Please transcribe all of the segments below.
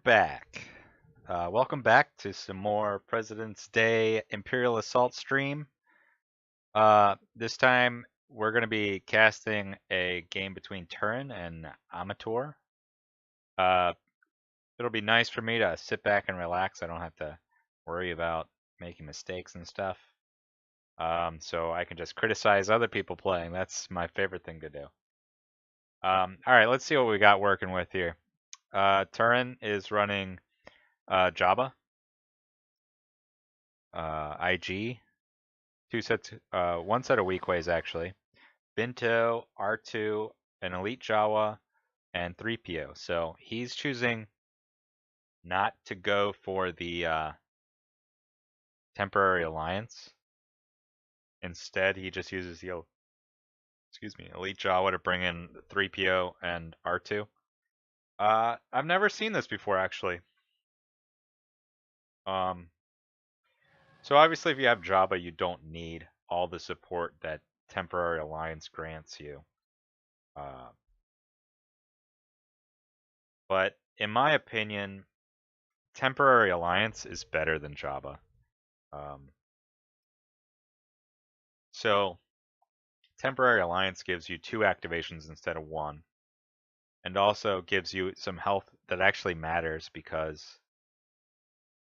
back. Welcome back to some more President's Day Imperial Assault stream. This time we're going to be casting a game between Turin and Amatore. Uh, it'll be nice for me to sit back and relax. I don't have to worry about making mistakes and stuff. So I can just criticize other people playing. That's my favorite thing to do. All right, let's see what we got working with here. Turin is running Java. IG, one set of weak ways actually. Binto, R2, an Elite Jawa, and 3PO. So he's choosing not to go for the temporary alliance. Instead, he just uses the Elite Jawa to bring in 3PO and R2. I've never seen this before actually. So obviously, if you have Java, you don't need all the support that temporary alliance grants you. But in my opinion, temporary alliance is better than Java. So temporary alliance gives you 2 activations instead of 1, and also gives you some health that actually matters because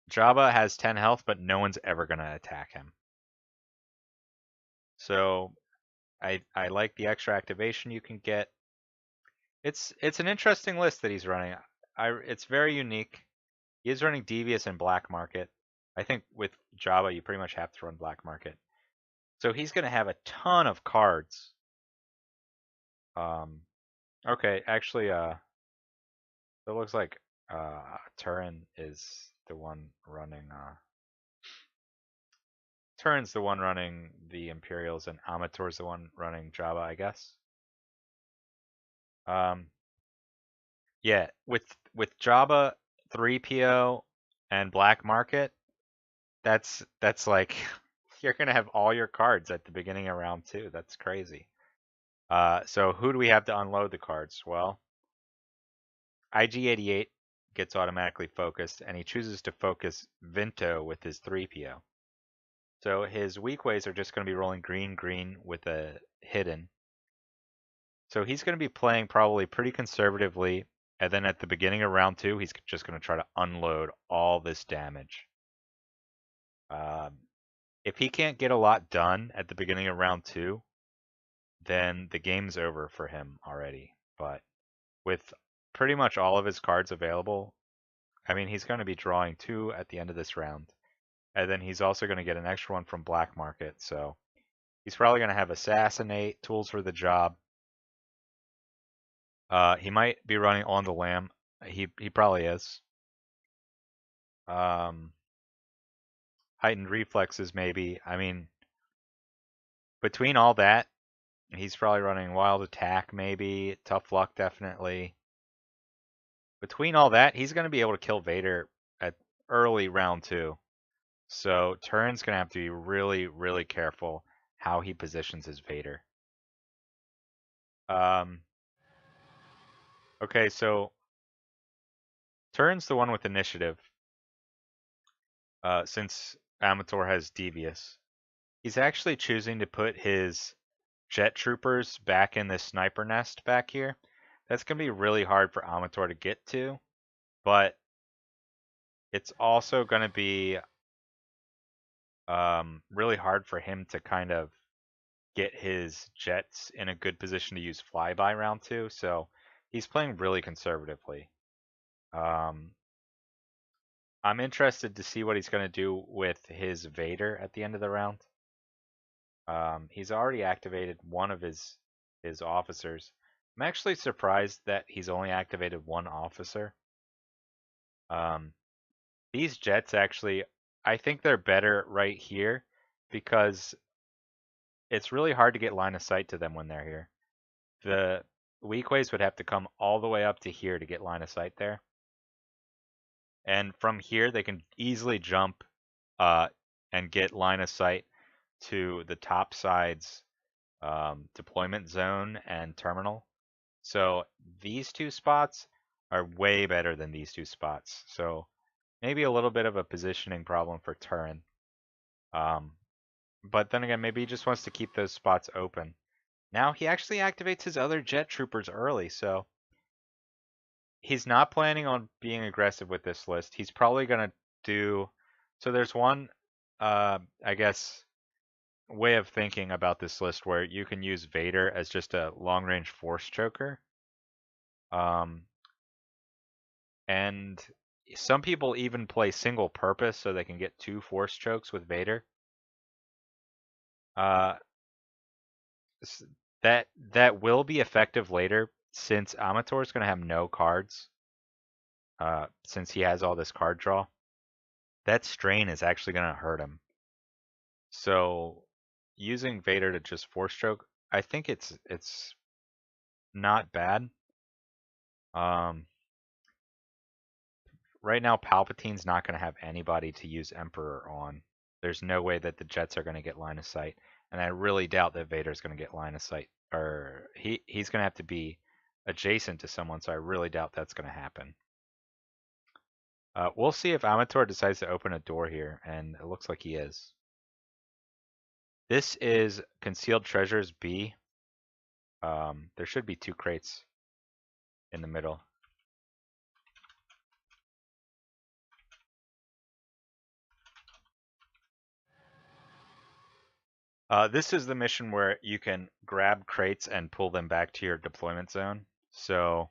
Java has 10 health, but no one's ever going to attack him. So I like the extra activation you can get. It's an interesting list that he's running. It's very unique. He is running Devious and Black Market. I think with Java you pretty much have to run Black Market. So he's going to have a ton of cards. Okay, actually, it looks like Turin is the one running. Turin's the one running the Imperials, and Amatore's the one running Java, I guess. Yeah, with Java, 3PO, and Black Market, that's like you're gonna have all your cards at the beginning of round 2. That's crazy. So who do we have to unload the cards? Well, IG88 gets automatically focused, and he chooses to focus Vinto with his 3PO. So his weak ways are just going to be rolling green, green with a hidden. So he's going to be playing probably pretty conservatively, and then at the beginning of round 2, he's just going to try to unload all this damage. If he can't get a lot done at the beginning of round 2, then the game's over for him already. But with pretty much all of his cards available, I mean, he's going to be drawing 2 at the end of this round. And then he's also going to get an extra one from Black Market. So he's probably going to have Assassinate, Tools for the Job. He might be running On the Lamb. He probably is. Heightened Reflexes, maybe. I mean, between all that, he's probably running Wild Attack, maybe. Tough Luck, definitely. Between all that, he's going to be able to kill Vader at early round 2. So Turin's going to have to be really, really careful how he positions his Vader. Okay, so Turin's the one with initiative, since Amatore has Devious. He's actually choosing to put his jet troopers back in this sniper nest back here. That's going to be really hard for Amatore to get to, but it's also going to be really hard for him to kind of get his jets in a good position to use flyby round 2, so he's playing really conservatively. I'm interested to see what he's going to do with his Vader at the end of the round. He's already activated one of his officers. I'm actually surprised that he's only activated one officer. These jets actually, I think they're better right here because it's really hard to get line of sight to them when they're here. The weak ways would have to come all the way up to here to get line of sight there. And from here, they can easily jump and get line of sight to the top side's deployment zone and terminal. So these 2 spots are way better than these two spots. So maybe a little bit of a positioning problem for Turin. Um, but then again, maybe he just wants to keep those spots open. Now he actually activates his other jet troopers early, so he's not planning on being aggressive with this list. He's probably gonna do. So there's one, I guess, way of thinking about this list where you can use Vader as just a long-range force choker. Um, and some people even play single purpose so they can get two force chokes with Vader. Uh, that will be effective later since Amator is going to have no cards. Since he has all this card draw, that strain is actually going to hurt him. So using Vader to just force choke, I think it's not bad. Um, right now Palpatine's not going to have anybody to use Emperor on. There's no way that the Jets are going to get line of sight, and I really doubt that Vader's going to get line of sight, or he's going to have to be adjacent to someone. So I really doubt that's going to happen. We'll see if Amator decides to open a door here, and it looks like he is. This is Concealed Treasures B. There should be two crates in the middle. This is the mission where you can grab crates and pull them back to your deployment zone. So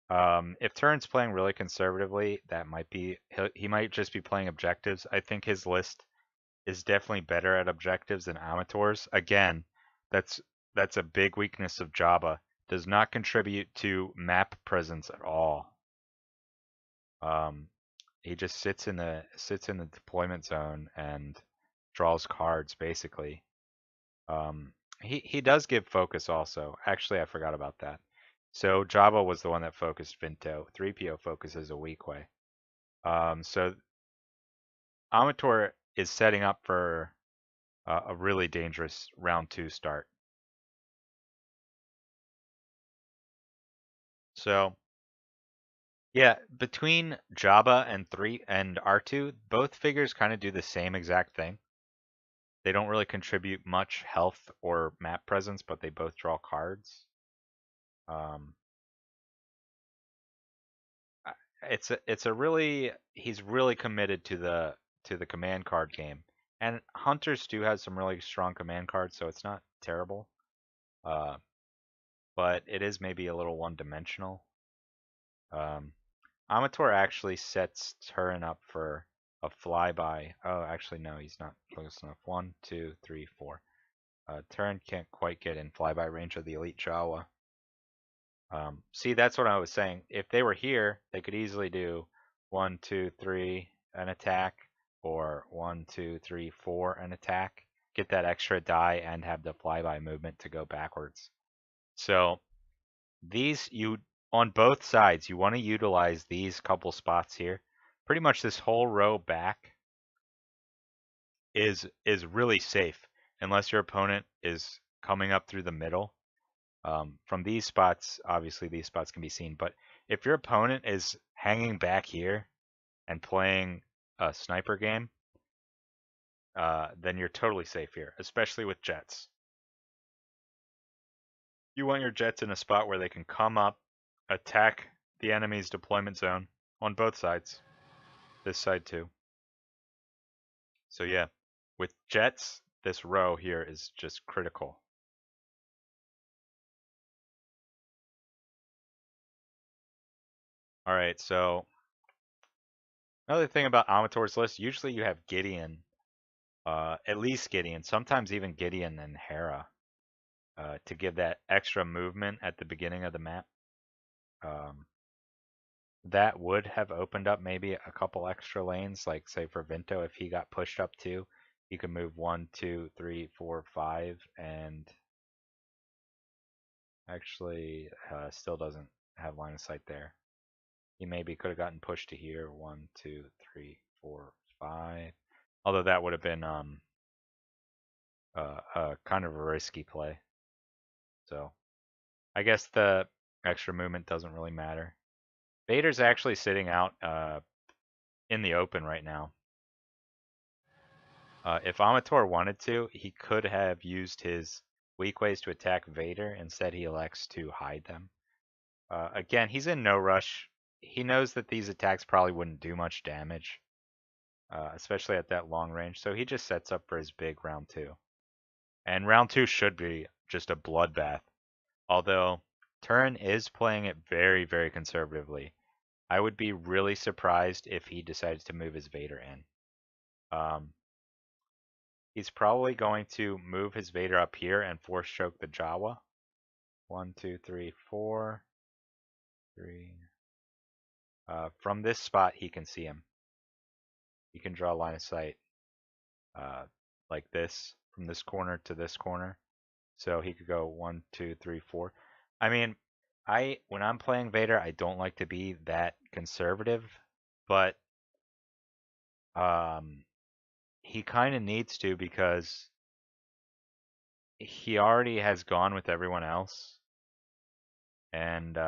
if Turin's playing really conservatively, that might be he might just be playing objectives. I think his list is definitely better at objectives than Amateur's. Again, that's a big weakness of Jabba. Does not contribute to map presence at all. He just sits in the deployment zone and draws cards basically. He does give focus also. Actually, I forgot about that. So Jabba was the one that focused Vinto. 3PO focuses a weak way. So Amator is setting up for a really dangerous round 2 start. So yeah, between Jabba and R2, both figures kind of do the same exact thing. They don't really contribute much health or map presence, but they both draw cards. Um, it's a really he's really committed to the command card game, and Hunters do have some really strong command cards, so it's not terrible. Uh, but it is maybe a little one-dimensional. Amator actually sets Turin up for a flyby. Oh, actually no, he's not close enough. 1, 2, 3, 4. Turin can't quite get in flyby range of the Elite Jawa. See, that's what I was saying. If they were here, they could easily do 1, 2, 3, an attack, or 1, 2, 3, 4, an attack. Get that extra die and have the flyby movement to go backwards. So these on both sides, you want to utilize these couple spots here. Pretty much this whole row back is really safe unless your opponent is coming up through the middle. From these spots, obviously these spots can be seen, but if your opponent is hanging back here and playing a sniper game, then you're totally safe here, especially with jets. You want your jets in a spot where they can come up, attack the enemy's deployment zone on both sides. This side too. So yeah, with jets, this row here is just critical. All right, so another thing about Amator's list, usually you have Gideon, at least Gideon, sometimes even Gideon and Hera, to give that extra movement at the beginning of the map. That would have opened up maybe a couple extra lanes, like say for Vinto, if he got pushed up too, he could move 1, 2, 3, 4, 5, and actually still doesn't have line of sight there. He maybe could have gotten pushed to here. 1, 2, 3, 4, 5. Although that would have been kind of a risky play. So I guess Extra movement doesn't really matter. Vader's actually sitting out in the open right now. If Amatore wanted to, he could have used his weak ways to attack Vader. Instead, he elects to hide them. Again, he's in no rush. He knows that these attacks probably wouldn't do much damage, especially at that long range. So he just sets up for his big round two. And round two should be just a bloodbath. Although Turin is playing it very, very conservatively. I would be really surprised if he decides to move his Vader in. He's probably going to move his Vader up here and force choke the Jawa. 1, 2, 3, 4, 3. From this spot, he can see him. He can draw a line of sight like this, from this corner to this corner. So he could go 1, 2, 3, 4. I mean, when I'm playing Vader, I don't like to be that conservative, but he kind of needs to because he already has gone with everyone else, and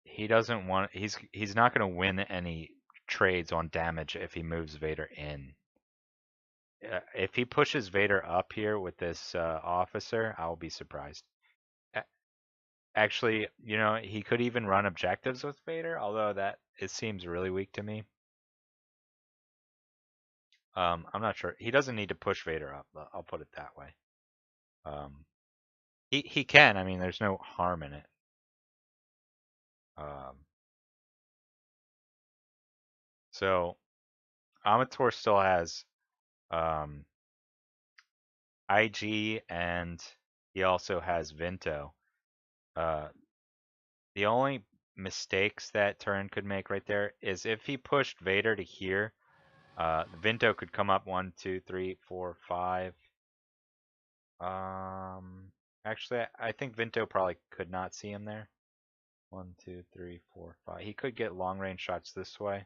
he doesn't want. He's not going to win any trades on damage if he moves Vader in. If he pushes Vader up here with this officer, I'll be surprised. Actually, he could even run objectives with Vader, although that it seems really weak to me. I'm not sure. He doesn't need to push Vader up. I'll put it that way. He can. I mean, there's no harm in it. So Amator still has IG, and he also has Vinto. The only mistakes that Turin could make right there is if he pushed Vader to here, Vinto could come up 1, 2, 3, 4, 5. Actually, I think Vinto probably could not see him there. 1, 2, 3, 4, 5. He could get long range shots this way.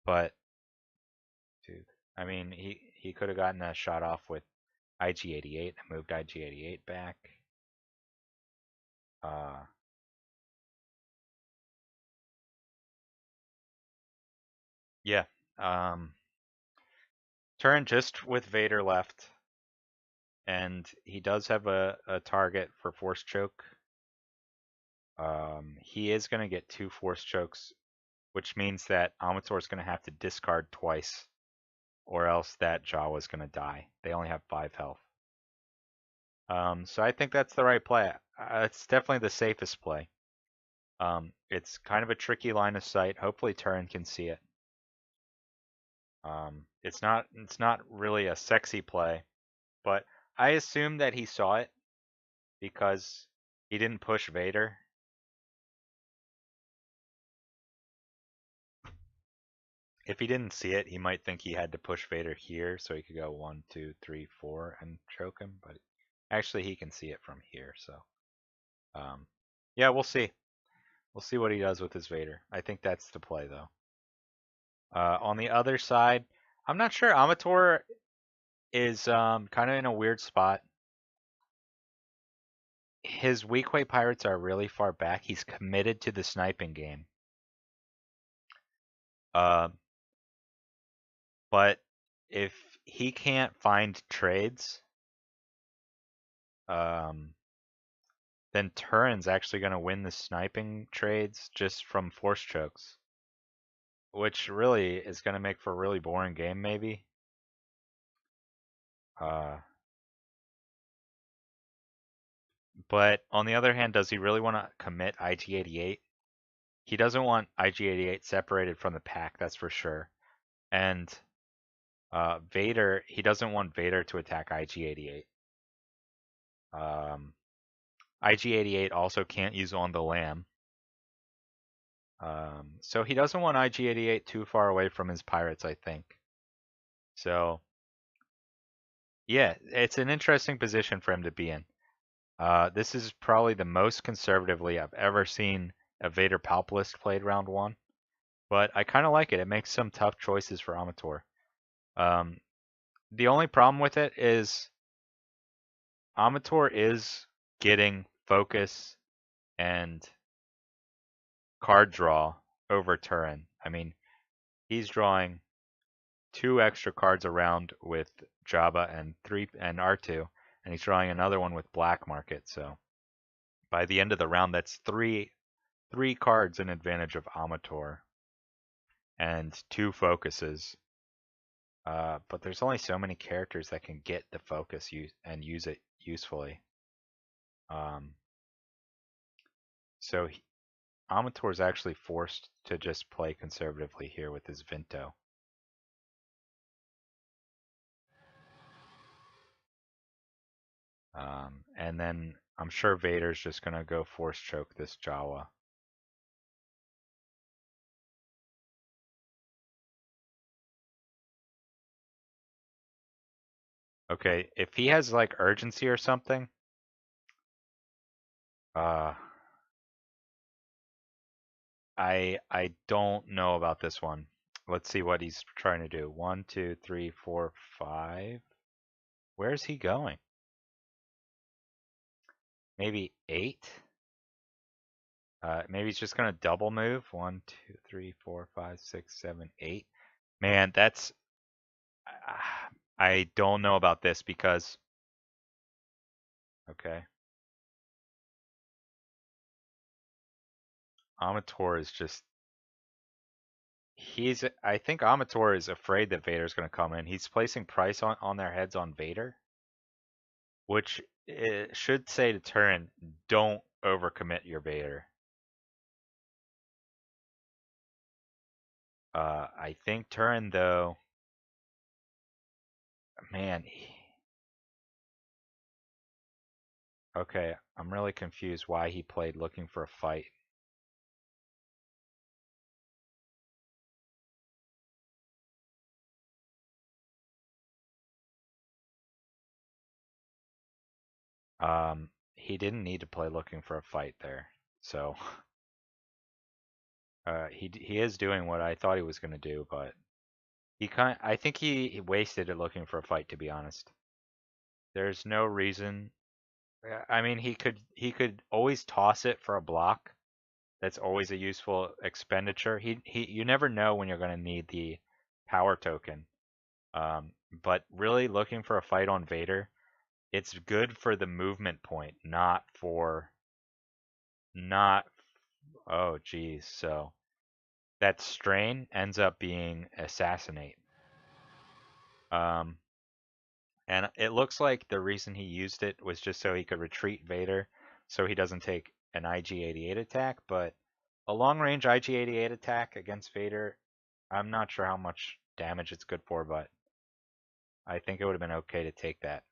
But dude, I mean, he could have gotten that shot off with IG-88 and moved IG-88 back. Yeah. Turin just with Vader left, and he does have a target for force choke. He is going to get 2 force chokes, which means that Amator is going to have to discard twice, or else that Jawa is going to die. They only have 5 health. So I think that's the right play. It's definitely the safest play. It's kind of a tricky line of sight. Hopefully Turin can see it. It's not really a sexy play, but I assume that he saw it because he didn't push Vader. If he didn't see it, he might think he had to push Vader here so he could go 1, 2, 3, 4 and choke him. But actually, he can see it from here. So, yeah, we'll see. We'll see what he does with his Vader. I think that's the play, though. On the other side, I'm not sure. Amator is kind of in a weird spot. His weak way pirates are really far back. He's committed to the sniping game. But if he can't find trades, then Turin's actually going to win the sniping trades just from force chokes, which really is going to make for a really boring game, maybe. But on the other hand, does he really want to commit IG-88? He doesn't want IG-88 separated from the pack, that's for sure. And Vader, he doesn't want Vader to attack IG-88. IG-88 also can't use on the lamb. So he doesn't want IG-88 too far away from his pirates, I think. So, yeah, it's an interesting position for him to be in. This is probably the most conservatively I've ever seen a Vader Palpalist played round 1. But I kind of like it. It makes some tough choices for Amator. The only problem with it is Amatore is getting focus and card draw over Turin. I mean, he's drawing two extra cards around with Jabba and three and R2, and he's drawing another one with Black Market. So by the end of the round, that's three cards in advantage of Amatore and two focuses. But there's only so many characters that can get the focus and use it usefully. Um, so Amator is actually forced to just play conservatively here with his Vinto. And then I'm sure Vader's just gonna go force choke this Jawa. Okay, if he has like urgency or something, uh, I don't know about this one. Let's see what he's trying to do. 1, 2, 3, 4, 5. Where's he going? Maybe 8? Maybe he's just gonna double move. 1, 2, 3, 4, 5, 6, 7, 8. Man, that's I don't know about this because okay, Amator is just I think Amator is afraid that Vader's gonna come in. He's placing price on their heads on Vader, which it should say to Turin, don't overcommit your Vader. I think Turin though, man, okay, I'm really confused why he played looking for a fight. He didn't need to play looking for a fight there. So, he is doing what I thought he was gonna do, but I think he wasted it looking for a fight, to be honest. There's no reason. I mean, he could always toss it for a block. That's always a useful expenditure. You never know when you're going to need the power token. But really looking for a fight on Vader, it's good for the movement point, not. Oh, geez. So that strain ends up being assassinate. Um, And it looks like the reason he used it was just so he could retreat Vader so he doesn't take an IG-88 attack, but a long-range IG-88 attack against Vader, I'm not sure how much damage it's good for, but I think it would have been okay to take that.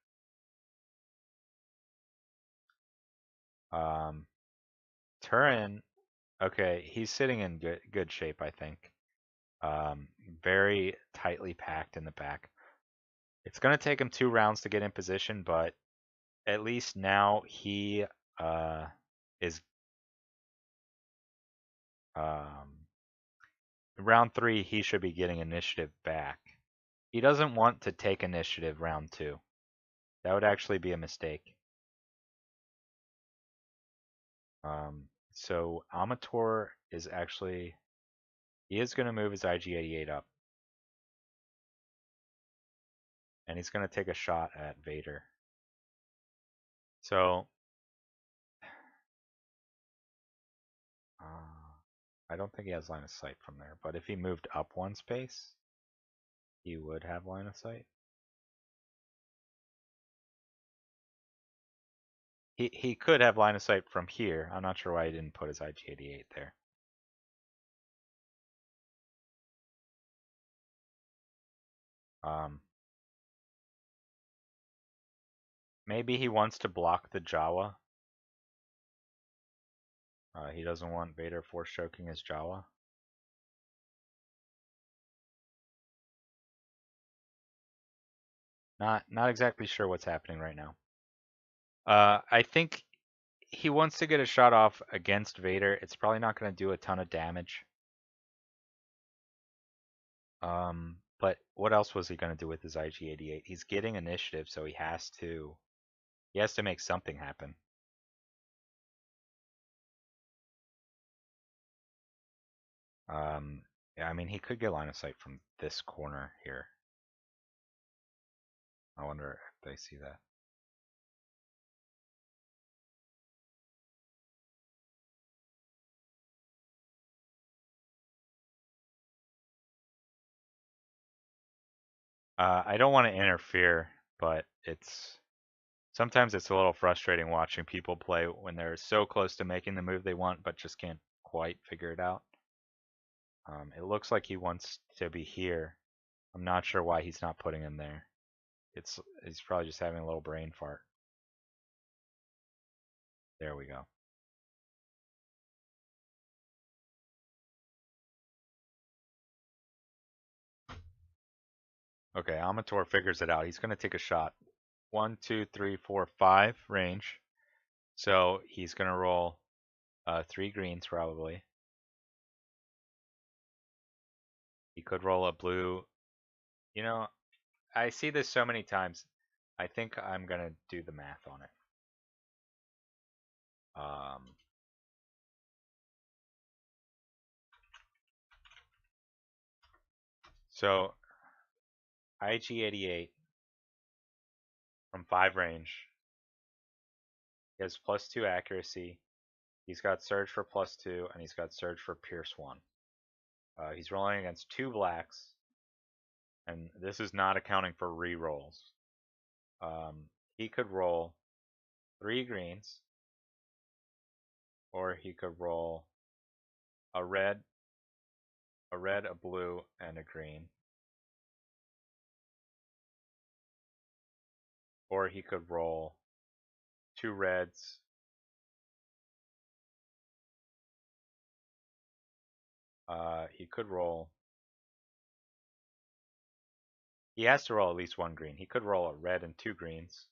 Um, Turin, okay, he's sitting in good shape, I think. Um, Very tightly packed in the back. It's going to take him 2 rounds to get in position, but at least now he uh, is Um, round 3, he should be getting initiative back. He doesn't want to take initiative round 2. That would actually be a mistake. So Amator is actually he is going to move his IG-88 up, and he's going to take a shot at Vader. So I don't think he has line of sight from there, but if he moved up 1 space, he would have line of sight. He could have line of sight from here. I'm not sure why he didn't put his IG-88 there. Um, Maybe he wants to block the Jawa. He doesn't want Vader force choking his Jawa. Not exactly sure what's happening right now. I think he wants to get a shot off against Vader. It's probably not going to do a ton of damage. But what else was he going to do with his IG-88? He's getting initiative, so he has to. He has to make something happen. Yeah, I mean, he could get line of sight from this corner here. I wonder if they see that. I don't want to interfere, but sometimes it's a little frustrating watching people play when they're so close to making the move they want, but just can't quite figure it out. It looks like he wants to be here. I'm not sure why he's not putting him there. He's probably just having a little brain fart. There we go. Okay, Amatore figures it out. He's going to take a shot. 1, 2, 3, 4, 5 range. So he's going to roll 3 greens probably. He could roll a blue. You know, I see this so many times. I think I'm going to do the math on it. So IG88 from 5 range. He has +2 accuracy. He's got Surge for +2, and he's got Surge for Pierce 1. He's rolling against 2 blacks, and this is not accounting for re-rolls. He could roll 3 greens, or he could roll a red, a blue, and a green. Or he could roll 2 reds, he could roll. He has to roll at least 1 green. He could roll a red and 2 greens.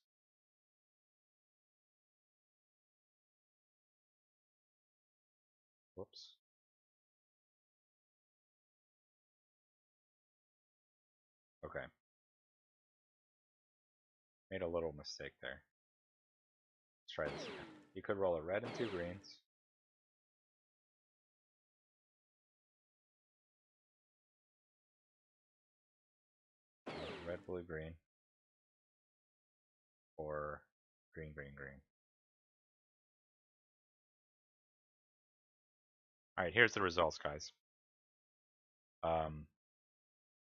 Whoops. Okay. Made a little mistake there. Let's try this again. He could roll a red and 2 greens. Red, blue, green. Or green, green, green. Alright, here's the results, guys.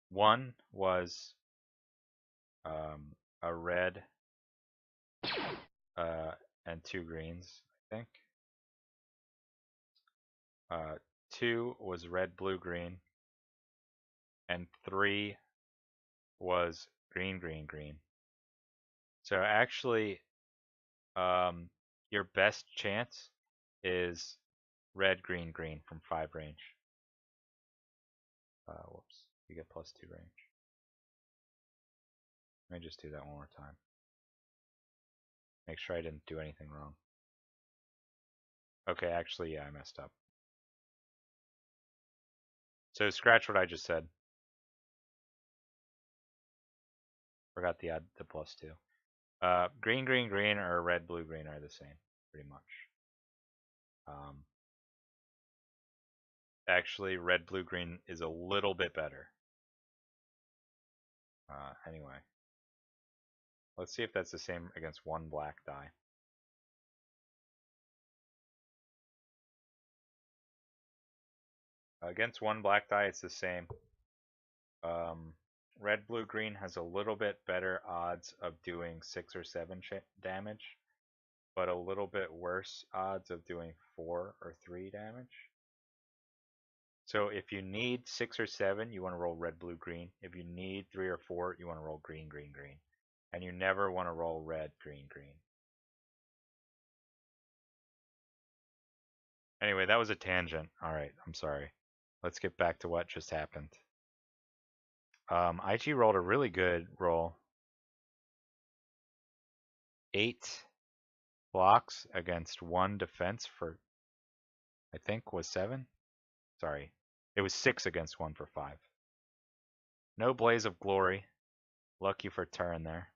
1 was a red and 2 greens, I think. 2 was red, blue, green. And 3 was green, green, green. So actually, your best chance is red, green, green from 5 range. Whoops, you get +2 range. Let me just do that one more time. Make sure I didn't do anything wrong. Okay, actually, yeah, I messed up. So scratch what I just said. Forgot the add the +2. Green, green, green, or red, blue, green are the same, pretty much. Actually, red, blue, green is a little bit better. Anyway, let's see if that's the same against 1 black die. Against 1 black die, it's the same. Red, blue, green has a little bit better odds of doing 6 or 7 damage, but a little bit worse odds of doing 4 or 3 damage. So if you need 6 or 7, you want to roll red, blue, green. If you need 3 or 4, you want to roll green, green, green. And you never want to roll red, green, green. Anyway, that was a tangent. Alright, I'm sorry. Let's get back to what just happened. IG rolled a really good roll. 8 blocks against 1 defense for, I think, was 7? Sorry. It was 6 against 1 for 5. No blaze of glory. Lucky for Turin there.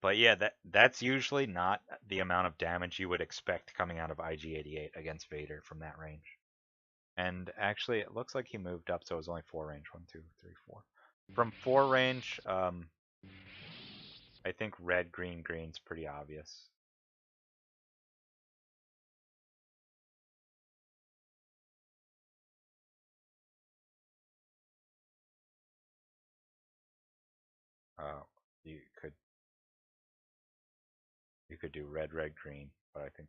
But yeah, that's usually not the amount of damage you would expect coming out of IG-88 against Vader from that range. And actually, it looks like he moved up, so it was only 4 range. 1, 2, 3, 4. From 4 range, I think red, green, green's pretty obvious. Uh, you could you could do red, red, green, but I think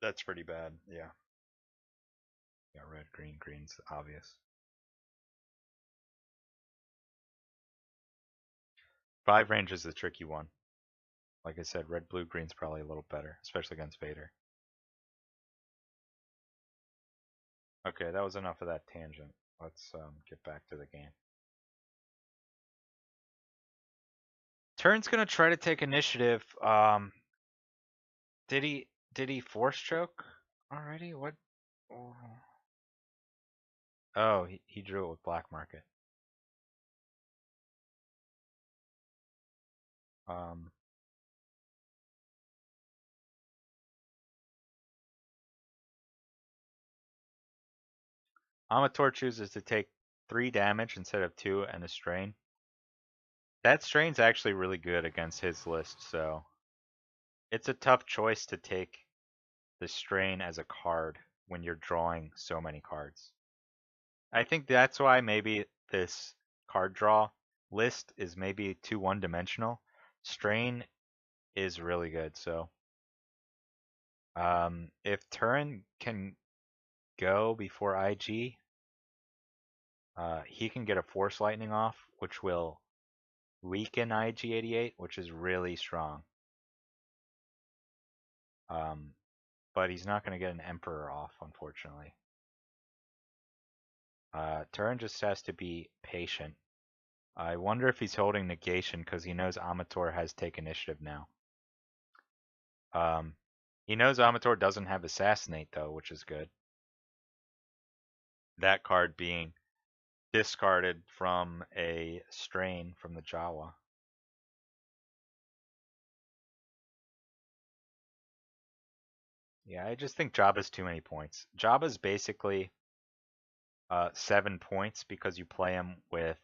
that's pretty bad. Yeah, yeah, red, green, green's obvious. 5 range is the tricky one. Like I said, red, blue, green's probably a little better, especially against Vader. Okay, that was enough of that tangent. Let's get back to the game. Turn's gonna try to take initiative. Did he force choke already? What? Oh, he drew it with black market. Um, Amatore chooses to take 3 damage instead of 2 and a strain. That strain's actually really good against his list, so it's a tough choice to take the strain as a card when you're drawing so many cards. I think that's why maybe this card draw list is maybe too one-dimensional. Strain is really good, so if Turin can go before IG, he can get a Force Lightning off, which will weaken IG-88, which is really strong. Um, but he's not going to get an Emperor off, unfortunately. Turin just has to be patient. I wonder if he's holding negation because he knows Amatore has take initiative now. He knows Amatore doesn't have Assassinate, though, which is good. That card being discarded from a strain from the Jawa. Yeah, I just think Jabba's too many points. Jabba's basically 7 points because you play him with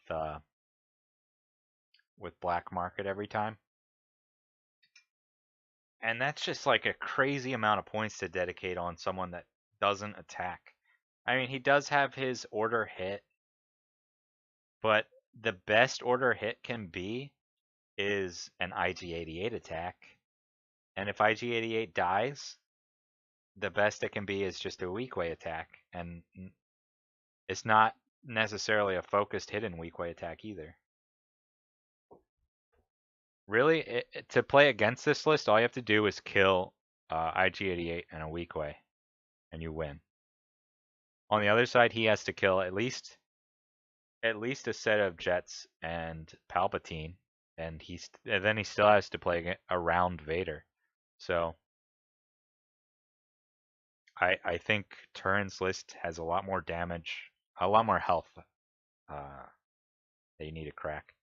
black market every time. And that's just like a crazy amount of points to dedicate on someone that doesn't attack. I mean, he does have his order hit, but the best order hit can be is an IG-88 attack. And if IG-88 dies, the best it can be is just a weak way attack. And it's not necessarily a focused hidden weak way attack either. Really, to play against this list, all you have to do is kill IG-88 in a weak way, and you win. On the other side, he has to kill at least a set of Jets and Palpatine, and then he still has to play around Vader. So I think Turin's list has a lot more damage, a lot more health that you need to crack.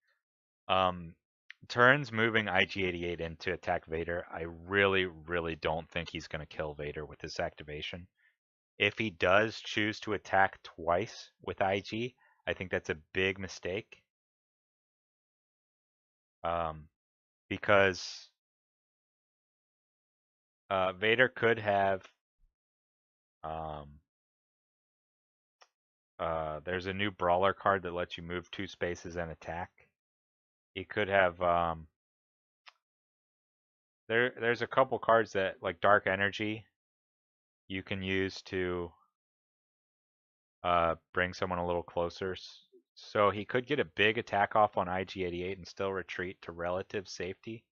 Turin's moving IG-88 in to attack Vader. I really, really don't think he's going to kill Vader with this activation. If he does choose to attack twice with IG, I think that's a big mistake. Because Vader could have. There's a new brawler card that lets you move 2 spaces and attack. He could have. There's a couple cards that, like Dark Energy, you can use to bring someone a little closer. So he could get a big attack off on IG-88 and still retreat to relative safety.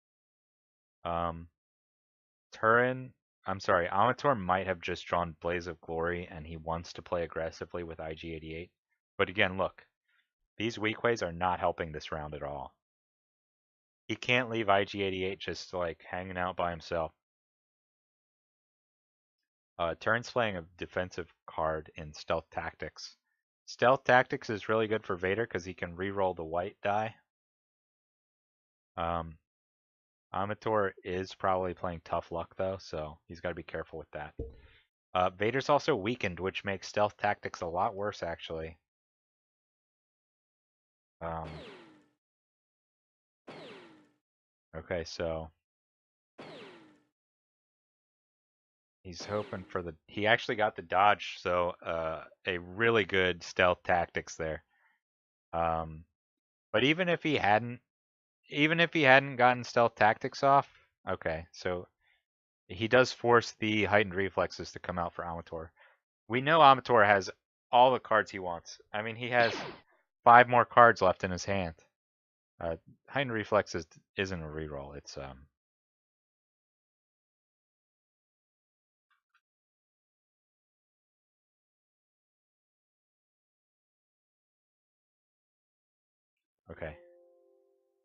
Turin, I'm sorry, Amator might have just drawn Blaze of Glory and he wants to play aggressively with IG-88. But again, look, these weak ways are not helping this round at all. He can't leave IG-88 just like hanging out by himself. Turin's playing a defensive card in Stealth Tactics. Stealth Tactics is really good for Vader because he can re-roll the white die. Um, Amatore is probably playing tough luck though, so he's got to be careful with that. Vader's also weakened, which makes stealth tactics a lot worse actually. Um, okay, so he's hoping for the. He actually got the dodge, so a really good stealth tactics there. Um, but even if he hadn't gotten stealth tactics off, okay, so he does force the heightened reflexes to come out for Amatore. We know Amatore has all the cards he wants. I mean, he has 5 more cards left in his hand. Heightened reflexes isn't a reroll. It's okay.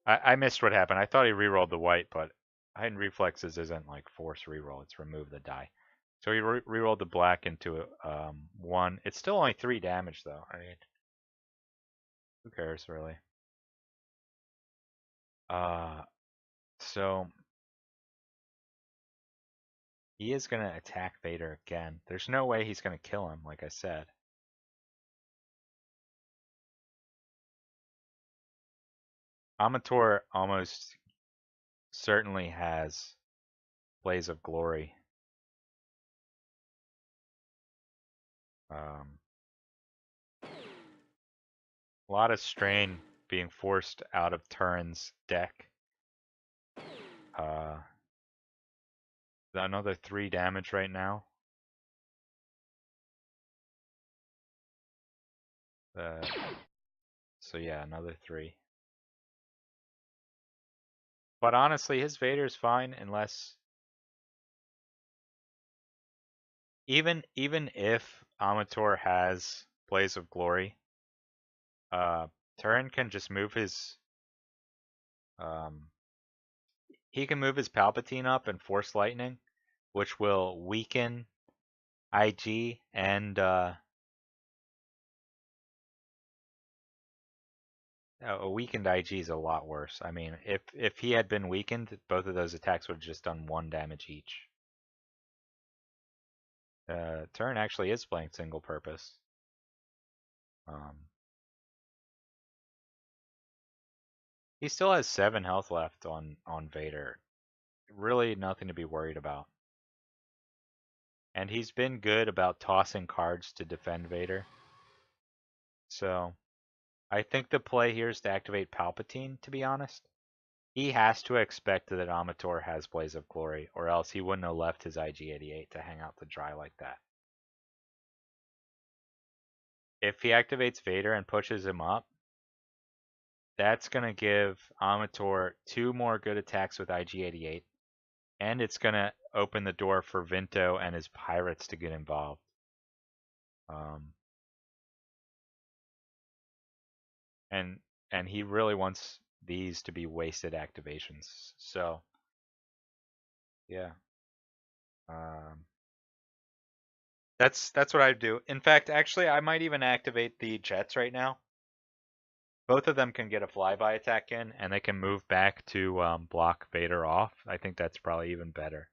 I missed what happened. I thought he rerolled the white, but heightened reflexes isn't like force reroll. It's remove the die. So he rerolled the black into 1. It's still only 3 damage though. I mean, who cares really? Uh, so he is gonna attack Vader again. There's no way he's gonna kill him, like I said. Amator almost certainly has Blaze of Glory. Um, a lot of strain being forced out of Turin's deck. Uh, another 3 damage right now. Uh, so yeah, another 3. But honestly, his Vader's fine unless even if Amator has Blaze of Glory, uh, Turin can just move his um, he can move his Palpatine up and force lightning, which will weaken IG and a weakened IG is a lot worse. I mean, if he had been weakened, both of those attacks would have just done 1 damage each. Turn actually is playing single purpose. Um, he still has 7 health left on Vader. Really nothing to be worried about. And he's been good about tossing cards to defend Vader. So I think the play here is to activate Palpatine, to be honest. He has to expect that Amator has Blaze of Glory, or else he wouldn't have left his IG-88 to hang out to dry like that. If he activates Vader and pushes him up, that's going to give Amator 2 more good attacks with IG-88, and it's going to open the door for Vinto and his pirates to get involved. Um, and and he really wants these to be wasted activations. So yeah, um, that's what I'd do. In fact, actually, I might even activate the jets right now. Both of them can get a flyby attack in, and they can move back to block Vader off. I think that's probably even better.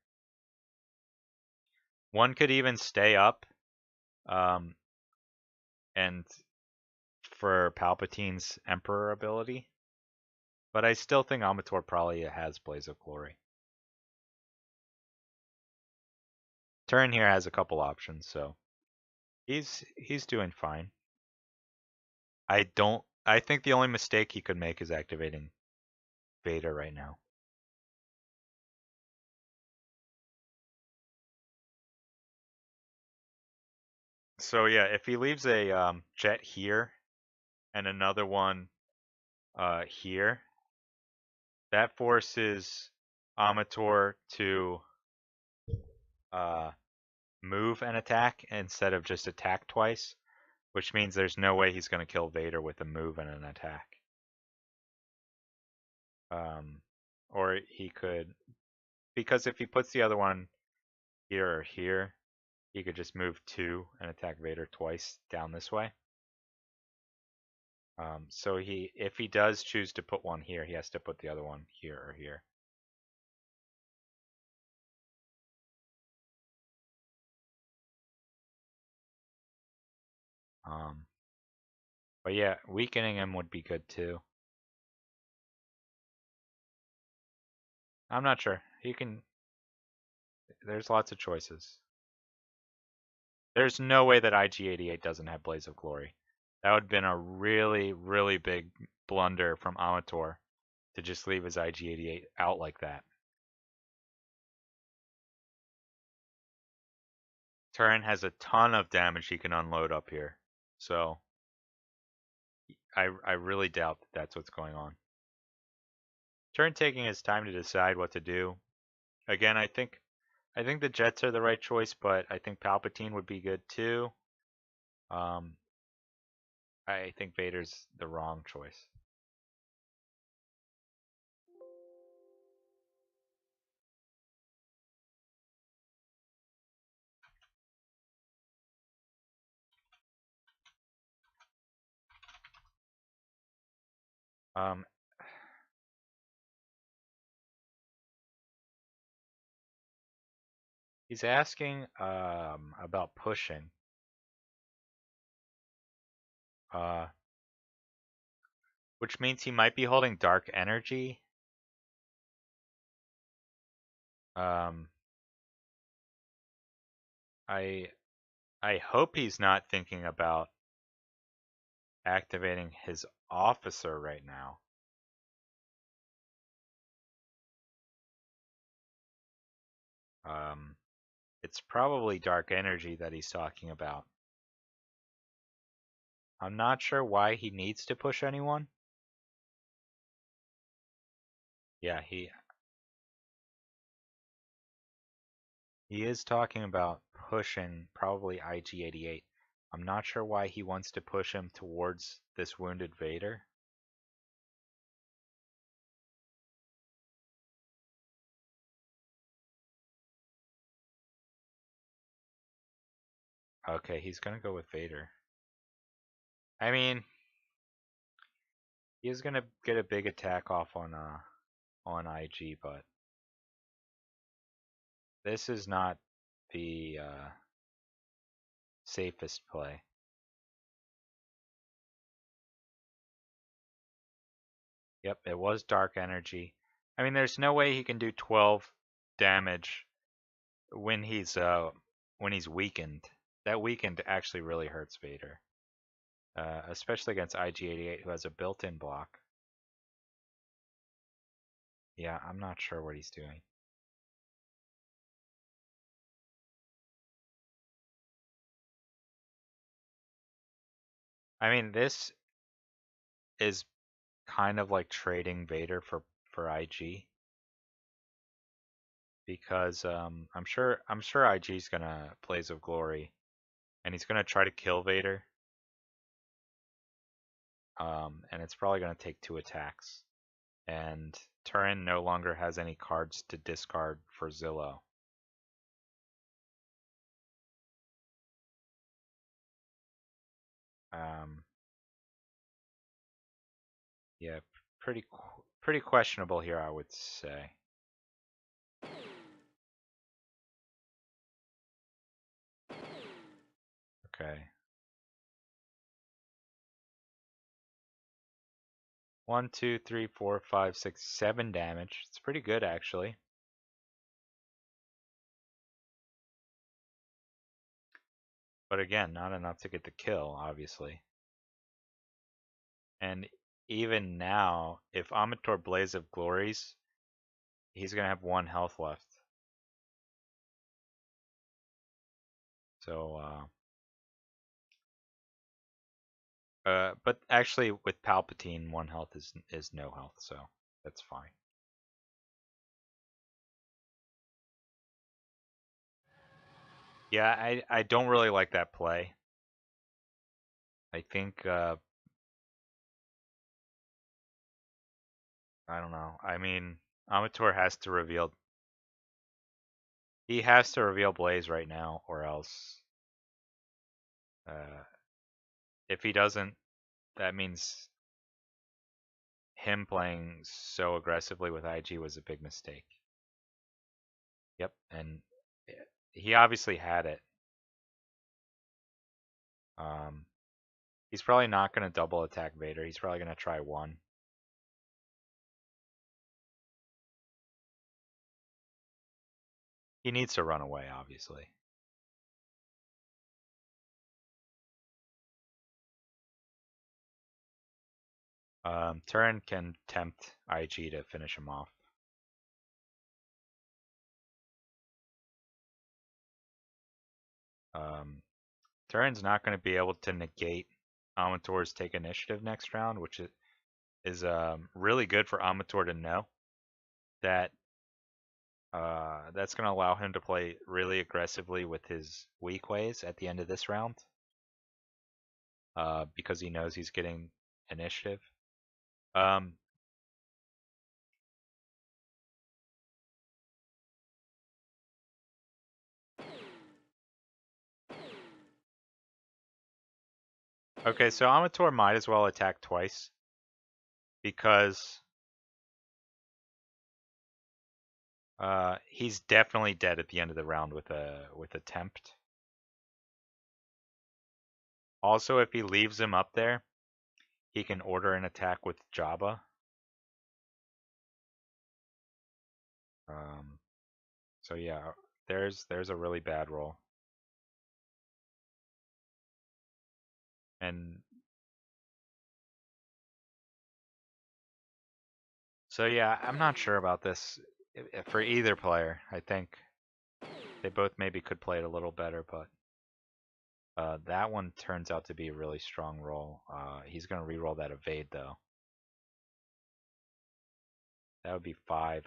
One could even stay up, um, and for Palpatine's Emperor ability, but I still think Amator probably has Blaze of Glory. Turin here has a couple options, so he's doing fine. I think the only mistake he could make is activating Vader right now. So yeah, if he leaves a jet here and another one here, that forces Amator to uh, move and attack instead of just attack twice, which means there's no way he's going to kill Vader with a move and an attack. Or he could, because if he puts the other one here or here, he could just move 2 and attack Vader twice down this way. So if he does choose to put one here, he has to put the other one here or here. Um, but yeah, weakening him would be good too. I'm not sure. He can. There's lots of choices. There's no way that IG-88 doesn't have Blaze of Glory. That would have been a really, really big blunder from Amatore to just leave his IG-88 out like that. Turin has a ton of damage he can unload up here. So I really doubt that that's what's going on. Turin taking his time to decide what to do. Again, I think the Jets are the right choice, but I think Palpatine would be good too. Um, I think Vader's the wrong choice. Um, he's asking about pushing. Uh, which means he might be holding dark energy. Um, I I hope he's not thinking about activating his officer right now. Um, it's probably dark energy that he's talking about. I'm not sure why he needs to push anyone. Yeah, he is talking about pushing probably IG-88. I'm not sure why he wants to push him towards this wounded Vader. Okay, he's gonna go with Vader. I mean, he's gonna get a big attack off on IG, but this is not the safest play. Yep, it was dark energy. I mean, there's no way he can do 12 damage when he's weakened. That weakened actually really hurts Vader, especially against IG-88, who has a built-in block. Yeah, I'm not sure what he's doing. I mean, this is kind of like trading Vader for IG because I'm sure IG's gonna Blaze of Glory and he's gonna try to kill Vader. And it's probably gonna take 2 attacks. And Turin no longer has any cards to discard for Zillow. Um, yeah, pretty questionable here, I would say. Okay, 1, 2, 3, 4, 5, 6, 7 damage. It's pretty good actually, but again, not enough to get the kill, obviously. And even now, if Amator Blaze of Glories, he's gonna have 1 health left. So, but actually, with Palpatine, 1 health is no health, so that's fine. Yeah, I don't really like that play. I think I don't know. I mean, Amator has to reveal. He has to reveal Blaze right now, or else, uh, if he doesn't, that means him playing so aggressively with IG was a big mistake. Yep, and he obviously had it. Um, he's probably not going to double attack Vader. He's probably going to try one. He needs to run away, obviously. Turin can tempt IG to finish him off. Turin's not going to be able to negate Amatore's take initiative next round, which is really good for Amatore to know that that's going to allow him to play really aggressively with his weak ways at the end of this round because he knows he's getting initiative. Um, okay, so Amatore might as well attack twice because he's definitely dead at the end of the round with a tempt. Also, if he leaves him up there, he can order an attack with Jabba. So yeah, there's a really bad roll. And so yeah, I'm not sure about this for either player. I think they both maybe could play it a little better, but that one turns out to be a really strong roll. He's gonna re-roll that evade though. That would be 4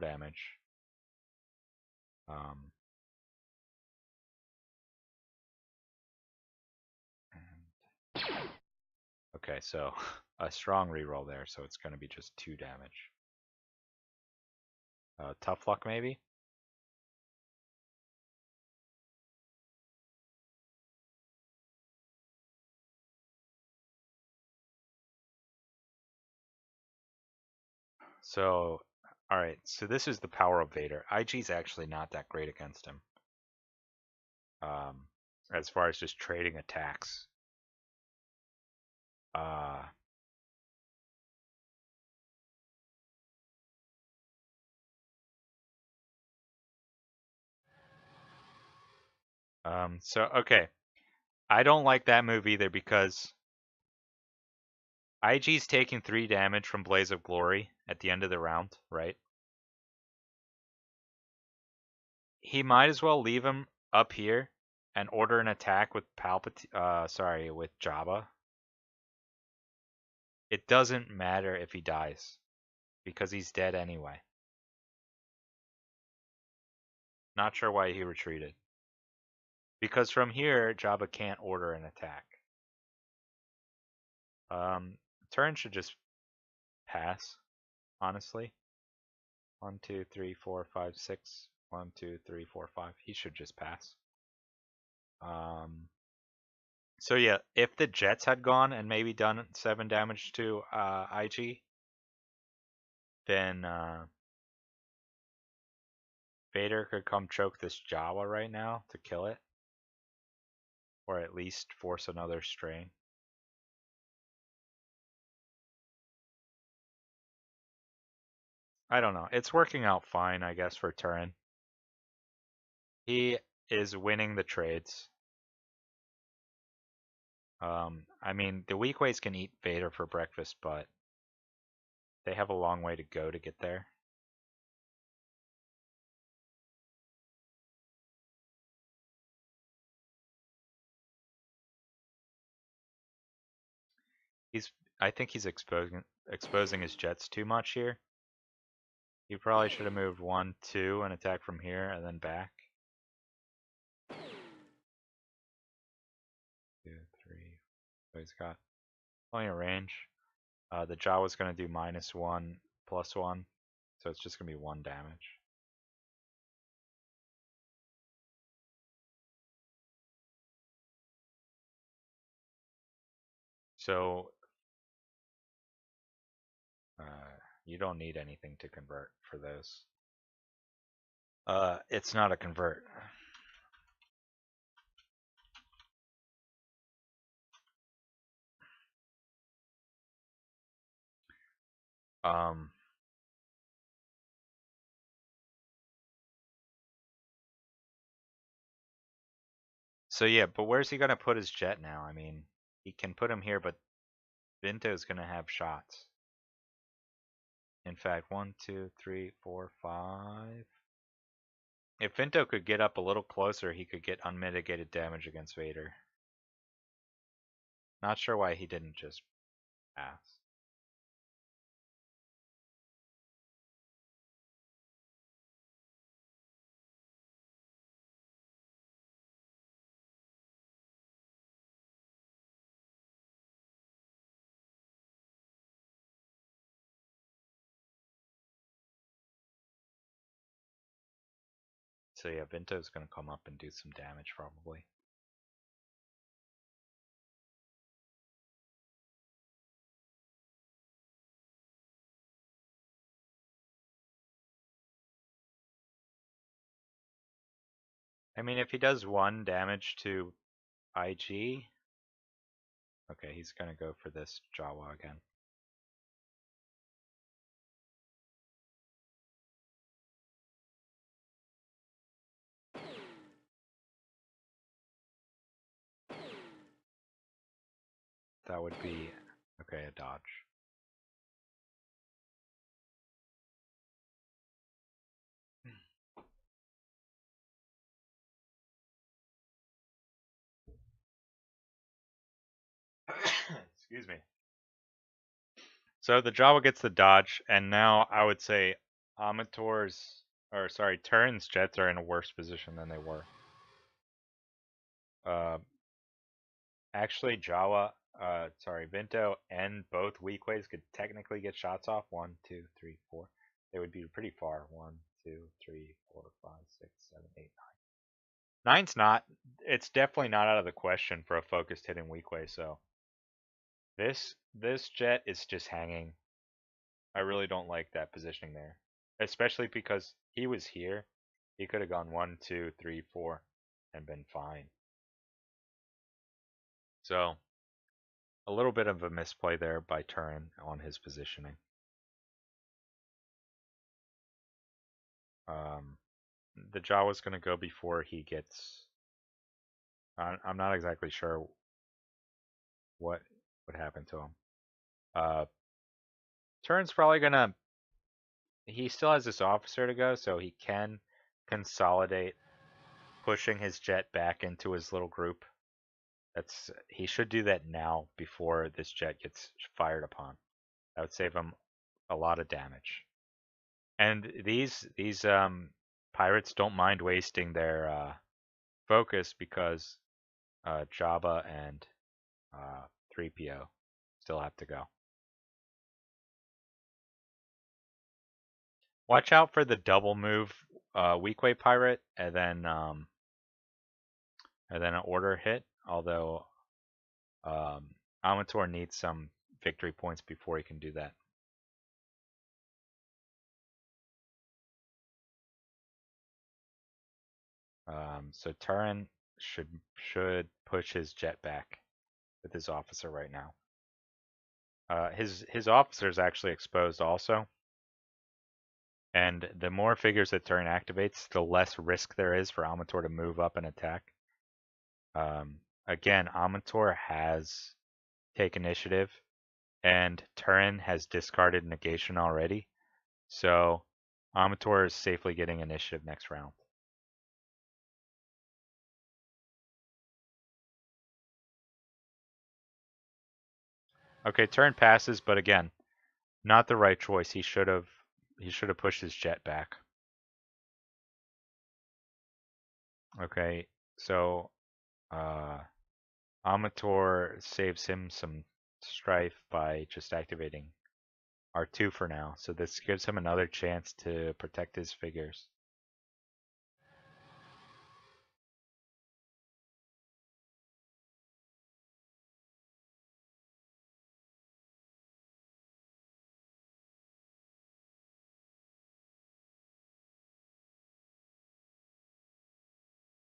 damage. Um, okay, so a strong re-roll there, so it's gonna be just 2 damage. Tough luck maybe. So, all right. So this is the power of Vader. IG's actually not that great against him. Um, as far as just trading attacks. Uh, so okay. I don't like that move either because IG's taking 3 damage from Blaze of Glory at the end of the round, right? He might as well leave him up here and order an attack with with Jabba. It doesn't matter if he dies because he's dead anyway. Not sure why he retreated. Because from here, Jabba can't order an attack. Turn should just pass, honestly. 1, 2, 3, 4, 5, 6. 1, 2, 3, 4, 5. He should just pass. So yeah, if the Jets had gone and maybe done 7 damage to IG, then Vader could come choke this Jawa right now to kill it. Or at least force another strain. I don't know. It's working out fine, I guess, for Turin. He is winning the trades. I mean, the weak ways can eat Vader for breakfast, but they have a long way to go to get there. He's, I think he's exposing his jets too much here. He probably should have moved 1, 2 and attack from here and then back. 2, 3. So he's got plenty of range. The Jawa's going to do -1, +1, so it's just going to be 1 damage. So you don't need anything to convert for those. It's not a convert. Um, so yeah, but where's he gonna put his jet now? I mean, he can put him here, but Vinto's gonna have shots. In fact, one, two, three, four, five. If Vinto could get up a little closer, he could get unmitigated damage against Vader. Not sure why he didn't just pass. So yeah, Vinto's gonna come up and do some damage probably. I mean, if he does 1 damage to IG, okay, he's gonna go for this Jawa again. That would be, okay, a dodge. Excuse me. So the Jawa gets the dodge, and now I would say Amatore's, or sorry, Turin's jets are in a worse position than they were. Uh, Actually, Jawa, sorry, Vinto and both weakways could technically get shots off. 1, 2, 3, 4. They would be pretty far. 1, 2, 3, 4, 5, 6, 7, 8, 9. Nine's not. It's definitely not out of the question for a focused hitting weakway. So this jet is just hanging. I really don't like that positioning there, especially because he was here. He could have gone 1, 2, 3, 4, and been fine. So a little bit of a misplay there by Turin on his positioning. Um, the Jawa's going to go before he gets. I'm not exactly sure what happened to him. Uh, Turin's probably going to. He still has this officer to go, so he can consolidate, pushing his jet back into his little group. He should do that now before this jet gets fired upon. That would save him a lot of damage. And these pirates don't mind wasting their focus because Jabba and 3PO still have to go. Watch out for the double move Weequay pirate and then an order hit. Although Amatore needs some victory points before he can do that. So Turin should push his jet back with his officer right now. His officer is actually exposed also, and the more figures that Turin activates, the less risk there is for Amatore to move up and attack. Again, Amatore has take initiative, and Turin has discarded negation already, so Amatore is safely getting initiative next round. Okay, Turin passes, but again, not the right choice. He should have pushed his jet back. Okay, so Amatore saves him some strife by just activating R2 for now. So this gives him another chance to protect his figures.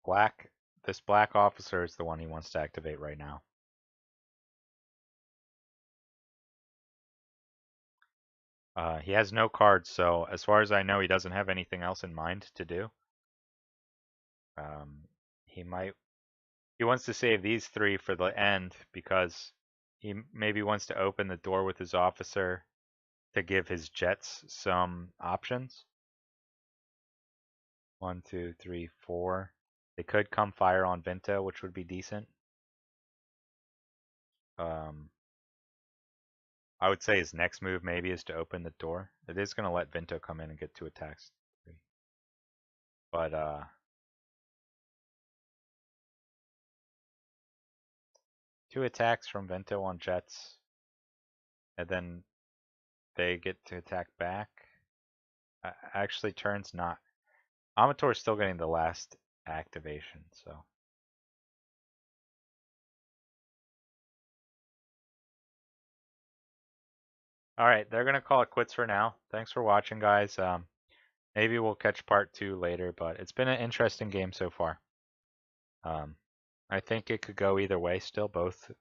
Black. This black officer is the one he wants to activate right now. He has no cards, so as far as I know, he doesn't have anything else in mind to do. Um, he might. He wants to save these three for the end because he maybe wants to open the door with his officer to give his jets some options. 1, 2, 3, 4. They could come fire on Vinto, which would be decent. Um, I would say his next move maybe is to open the door. It is going to let Vinto come in and get 2 attacks. But 2 attacks from Vinto on jets, and then they get to attack back. Actually, turns not. Amatore's still getting the last activation, so. All right, they're gonna call it quits for now. Thanks for watching, guys. Maybe we'll catch part 2 later, but it's been an interesting game so far. Um, I think it could go either way still. Both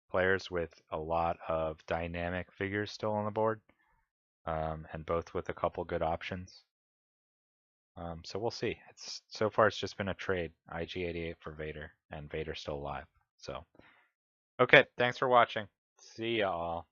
players with a lot of dynamic figures still on the board, and both with a couple good options. So we'll see. It's so far it's just been a trade. IG88 for Vader, and Vader's still alive. So okay, thanks for watching. See y'all.